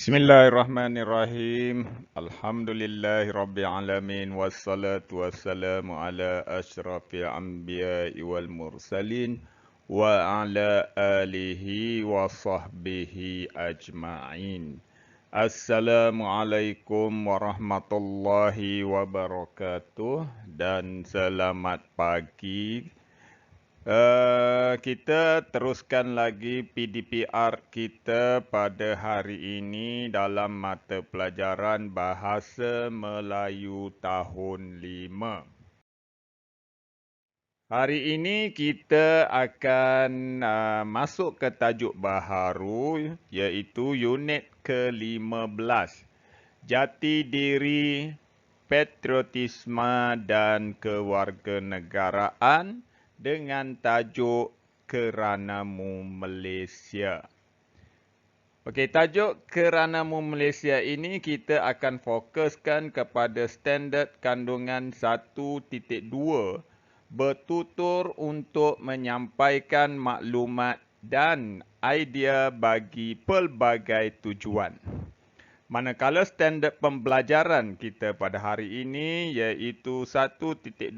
Bismillahirrahmanirrahim. Alhamdulillahirrabbilalamin. Wassalatu wassalamu ala asyrafil anbiya'i wal mursalin. Wa ala alihi wa sahbihi ajma'in. Assalamualaikum warahmatullahi wabarakatuh. Dan selamat pagi. Kita teruskan lagi PDPR kita pada hari ini dalam mata pelajaran Bahasa Melayu tahun 5. Hari ini kita akan masuk ke tajuk baharu iaitu unit ke-15. Jati diri, patriotisme dan kewarganegaraan dengan tajuk Keranamu Malaysia. Okey, tajuk Keranamu Malaysia ini kita akan fokuskan kepada standard kandungan 1.2 bertutur untuk menyampaikan maklumat dan idea bagi pelbagai tujuan. Manakala standard pembelajaran kita pada hari ini iaitu 1.2.2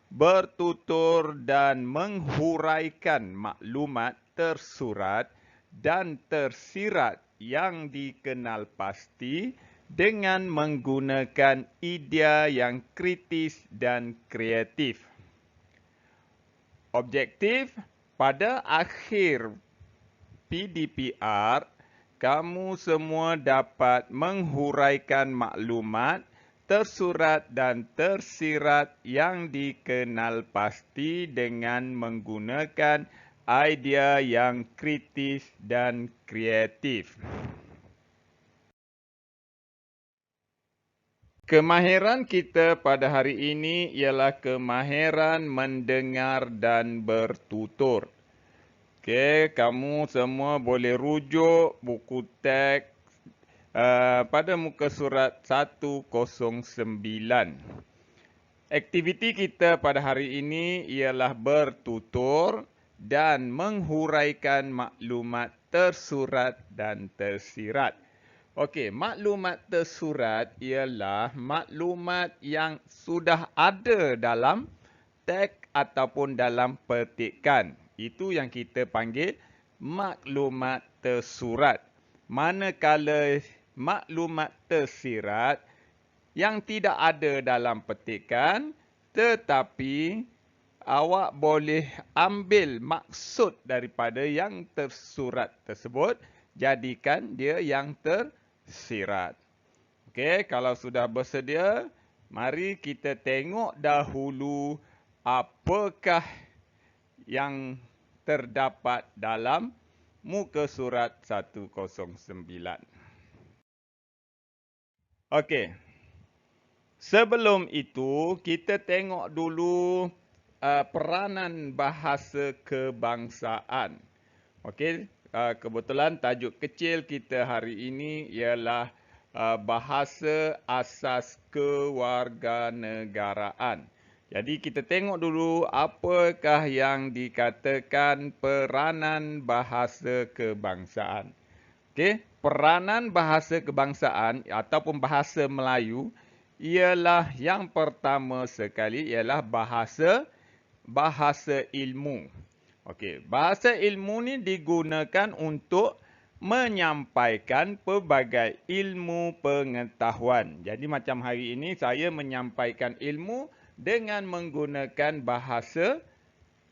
bertutur dan menghuraikan maklumat tersurat dan tersirat yang dikenal pasti dengan menggunakan idea yang kritis dan kreatif. Objektif pada akhir PDPR, kamu semua dapat menghuraikan maklumat tersurat dan tersirat yang dikenal pasti dengan menggunakan idea yang kritis dan kreatif. Kemahiran kita pada hari ini ialah kemahiran mendengar dan bertutur. Okey, kamu semua boleh rujuk buku teks pada muka surat 109. Aktiviti kita pada hari ini ialah bertutur dan menghuraikan maklumat tersurat dan tersirat. Okey, maklumat tersurat ialah maklumat yang sudah ada dalam teks ataupun dalam petikan. Itu yang kita panggil maklumat tersurat. Manakala maklumat tersirat yang tidak ada dalam petikan, tetapi awak boleh ambil maksud daripada yang tersurat tersebut, jadikan dia yang tersirat. Okey, kalau sudah bersedia, mari kita tengok dahulu apakah yang terdapat dalam muka surat 109. Okey. Sebelum itu, kita tengok dulu peranan bahasa kebangsaan. Okey, kebetulan tajuk kecil kita hari ini ialah bahasa asas kewarganegaraan. Jadi kita tengok dulu apakah yang dikatakan peranan bahasa kebangsaan. Okey, peranan bahasa kebangsaan ataupun bahasa Melayu ialah yang pertama sekali ialah bahasa ilmu. Okey, bahasa ilmu ni digunakan untuk menyampaikan pelbagai ilmu pengetahuan. Jadi macam hari ini saya menyampaikan ilmu dengan menggunakan bahasa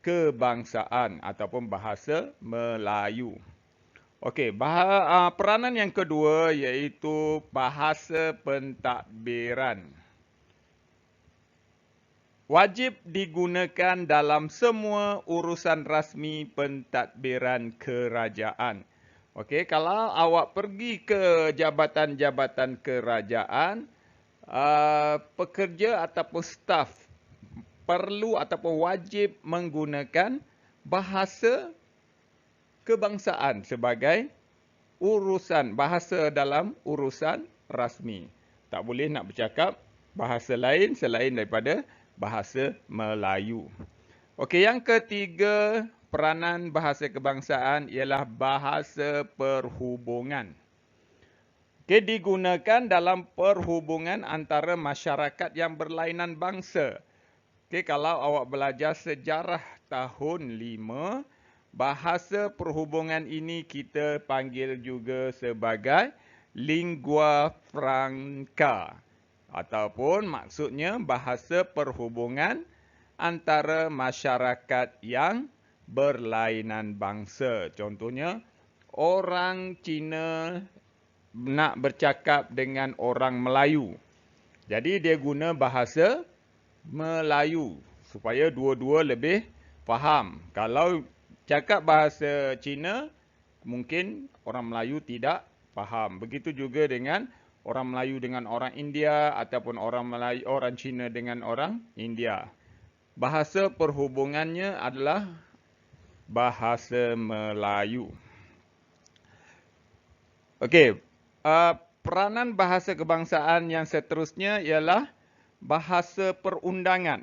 kebangsaan ataupun bahasa Melayu. Okey, peranan yang kedua iaitu bahasa pentadbiran. Wajib digunakan dalam semua urusan rasmi pentadbiran kerajaan. Okey, kalau awak pergi ke jabatan-jabatan kerajaan, pekerja ataupun staf perlu ataupun wajib menggunakan bahasa kebangsaan sebagai bahasa dalam urusan rasmi. Tak boleh nak bercakap bahasa lain selain daripada bahasa Melayu. Okey, yang ketiga, peranan bahasa kebangsaan ialah bahasa perhubungan. Okay, digunakan dalam perhubungan antara masyarakat yang berlainan bangsa. Okay, kalau awak belajar sejarah tahun 5, bahasa perhubungan ini kita panggil juga sebagai lingua franca. Ataupun maksudnya bahasa perhubungan antara masyarakat yang berlainan bangsa. Contohnya, orang Cina nak bercakap dengan orang Melayu. Jadi dia guna bahasa Melayu supaya dua-dua lebih faham. Kalau cakap bahasa Cina, mungkin orang Melayu tidak faham. Begitu juga dengan orang Melayu dengan orang India ataupun orang Cina dengan orang India. Bahasa perhubungannya adalah bahasa Melayu. Okey, peranan bahasa kebangsaan yang seterusnya ialah bahasa perundangan.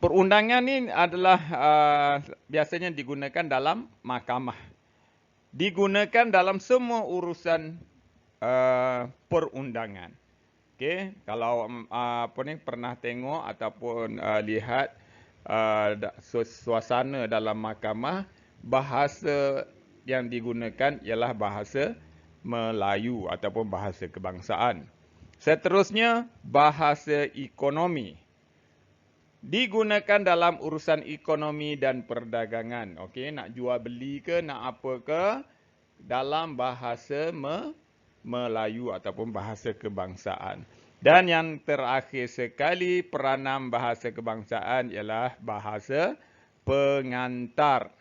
Perundangan ini adalah biasanya digunakan dalam mahkamah. Digunakan dalam semua urusan perundangan. Okey, kalau pernah tengok ataupun lihat suasana dalam mahkamah, bahasa yang digunakan ialah bahasa Melayu ataupun bahasa kebangsaan. Seterusnya, bahasa ekonomi. Digunakan dalam urusan ekonomi dan perdagangan. Okey, nak jual beli ke, nak apa ke, dalam bahasa Melayu ataupun bahasa kebangsaan. Dan yang terakhir sekali, peranan bahasa kebangsaan ialah bahasa pengantar.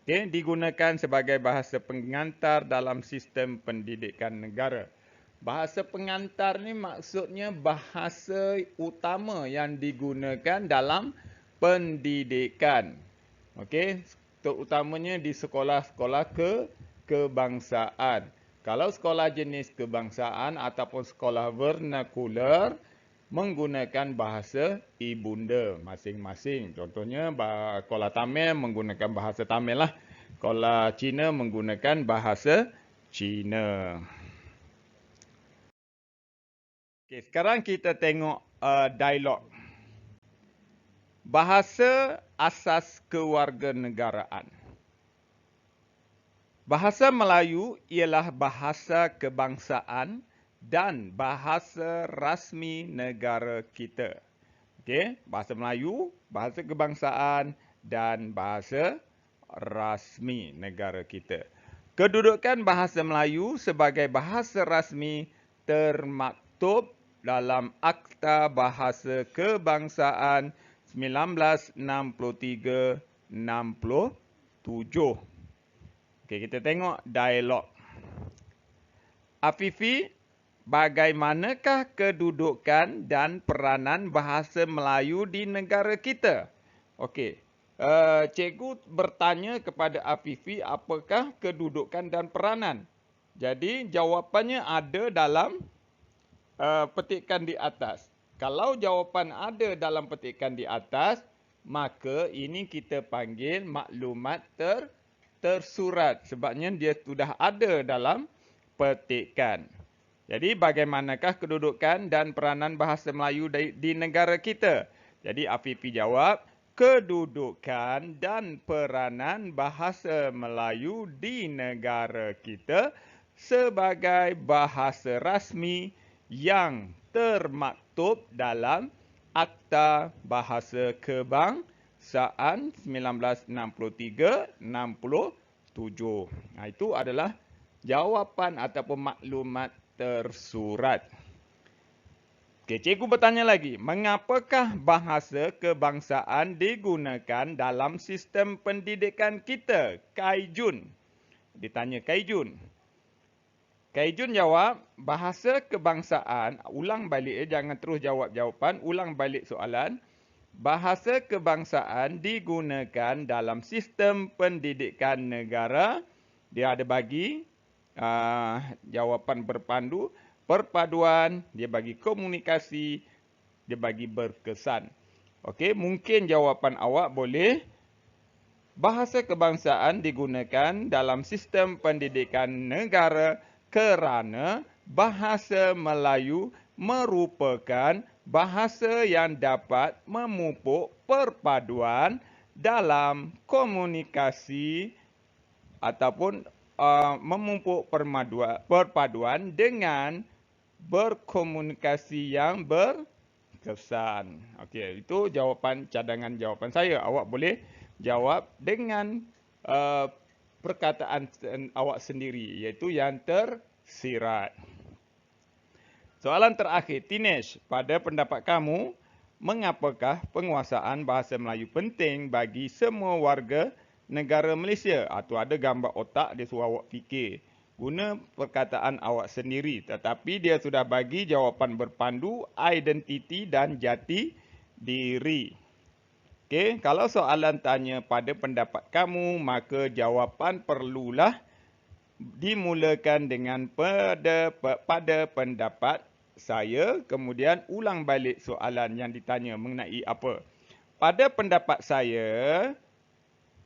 Okay, digunakan sebagai bahasa pengantar dalam sistem pendidikan negara. Bahasa pengantar ni maksudnya bahasa utama yang digunakan dalam pendidikan. Okey, terutamanya di sekolah-sekolah kebangsaan. Kalau sekolah jenis kebangsaan ataupun sekolah vernakular menggunakan bahasa ibunda masing-masing. Contohnya, sekolah Tamil menggunakan bahasa Tamil lah. Sekolah Cina menggunakan bahasa Cina. Okay, sekarang kita tengok dialog. Bahasa asas kewarganegaraan. Bahasa Melayu ialah bahasa kebangsaan dan bahasa rasmi negara kita. Okey, bahasa Melayu, bahasa kebangsaan dan bahasa rasmi negara kita. Kedudukan bahasa Melayu sebagai bahasa rasmi termaktub dalam Akta Bahasa Kebangsaan 1963-67. Okey, kita tengok dialog. Afifi, bagaimanakah kedudukan dan peranan bahasa Melayu di negara kita? Okey, cikgu bertanya kepada Afifi apakah kedudukan dan peranan. Jadi jawapannya ada dalam petikan di atas. Kalau jawapan ada dalam petikan di atas, maka ini kita panggil maklumat tersurat. Sebabnya dia sudah ada dalam petikan. Jadi bagaimanakah kedudukan dan peranan bahasa Melayu di negara kita? Jadi Afifi jawab, kedudukan dan peranan bahasa Melayu di negara kita sebagai bahasa rasmi yang termaktub dalam Akta Bahasa Kebangsaan 1963-67. Itu adalah jawapan ataupun maklumat tersurat. Okey, cikgu bertanya lagi, mengapakah bahasa kebangsaan digunakan dalam sistem pendidikan kita? Kaijun. Ditanya Kaijun. Kaijun jawab, bahasa kebangsaan, ulang balik, jangan terus jawab jawapan, ulang balik soalan. Bahasa kebangsaan digunakan dalam sistem pendidikan negara. Dia ada bagi jawapan berpandu, perpaduan, dia bagi komunikasi, dia bagi berkesan. Okey, mungkin jawapan awak boleh bahasa kebangsaan digunakan dalam sistem pendidikan negara kerana bahasa Melayu merupakan bahasa yang dapat memupuk perpaduan dalam komunikasi ataupun memupuk perpaduan dengan berkomunikasi yang berkesan. Okey, itu jawapan cadangan jawapan saya. Awak boleh jawab dengan perkataan awak sendiri, iaitu yang tersirat. Soalan terakhir, Tinesh, pada pendapat kamu, mengapakah penguasaan bahasa Melayu penting bagi semua warga negara Malaysia? Atau ada gambar otak, dia suruh awak fikir. Guna perkataan awak sendiri. Tetapi dia sudah bagi jawapan berpandu, identiti dan jati diri. Okey, kalau soalan tanya pada pendapat kamu, maka jawapan perlulah dimulakan dengan pada pendapat saya, kemudian ulang balik soalan yang ditanya mengenai apa. Pada pendapat saya,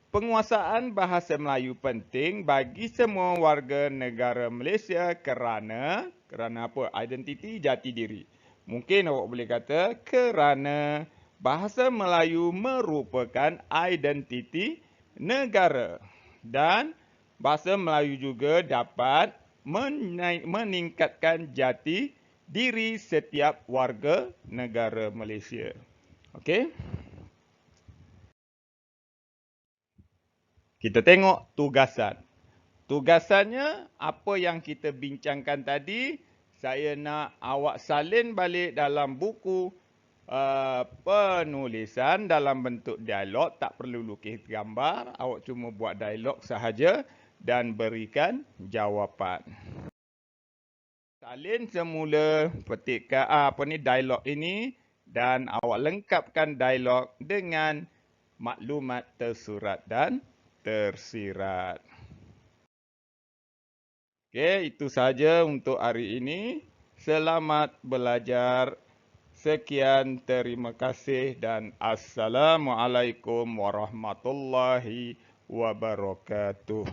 penguasaan bahasa Melayu penting bagi semua warga negara Malaysia kerana apa? Identiti jati diri. Mungkin awak boleh kata kerana bahasa Melayu merupakan identiti negara dan bahasa Melayu juga dapat meningkatkan jati diri setiap warga negara Malaysia. Okey? Kita tengok tugasan. Tugasannya apa yang kita bincangkan tadi, saya nak awak salin balik dalam buku penulisan dalam bentuk dialog, tak perlu lukis gambar, awak cuma buat dialog sahaja dan berikan jawapan. Salin semula petikkan dialog ini dan awak lengkapkan dialog dengan maklumat tersurat dan tersirat. Okey, itu sahaja untuk hari ini. Selamat belajar. Sekian, terima kasih dan Assalamualaikum warahmatullahi wabarakatuh.